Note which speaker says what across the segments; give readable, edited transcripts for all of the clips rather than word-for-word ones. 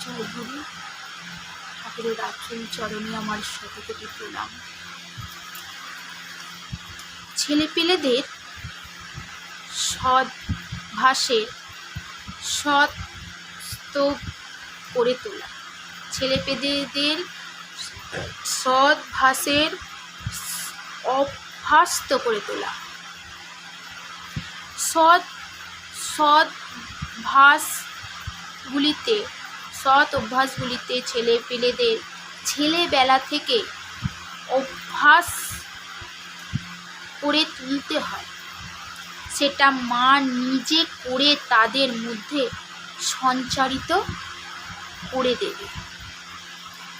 Speaker 1: জয় গুরু। ঠাকুরের আচরণ চরণে আমার শতকোটি প্রণাম। ছেলেপেলেদের সদ্ভাষের সৎ করে তোলা, ছেলেপেলেদের সদ্ভাষের অভ্যস্ত করে তোলা। সৎ অভ্যাসগুলিতে ছেলেপেলেদের ছেলেবেলা থেকে অভ্যাস করে তুলতে হয়। সেটা মা নিজে করে তাদের মধ্যে সঞ্চারিত করে দেবে।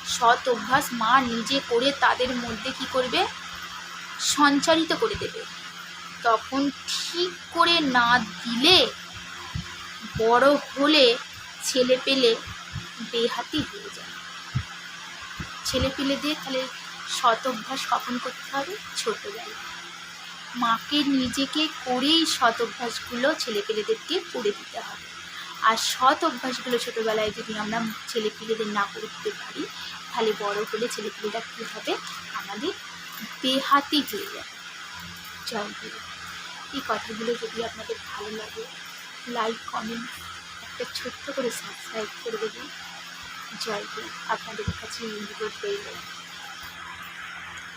Speaker 1: সৎ অভ্যাস মা নিজে করে তাদের মধ্যে কি করবে? সঞ্চারিত করে দেবে। তখন ঠিক করে না দিলে বড় হলে ছেলেপেলে বেহাতি হয়ে যায়। ছেলেপেলেদের তাহলে সৎ অভ্যাস কখন করতে হবে? ছোটবেলায়। মাকে নিজেকে করেই সৎ অভ্যাসগুলো ছেলেপেলেদেরকে করে দিতে হবে। আর সৎ অভ্যাসগুলো ছোটোবেলায় যদি আমরা ছেলেপেলেদের না করে দিতে পারি, তাহলে বড় হলে ছেলেপেলেরা কী হবে? আমাদের বেহাতি হয়ে যাবে। জয় গুরু। এই কথাগুলো যদি আপনাদের ভালো লাগে, লাইক, কমেন্ট, একটা ছোট্ট করে সাবস্ক্রাইব করে দেবেন। জয় গুরু। আপনাদের কাছে অনুরোধ রইল।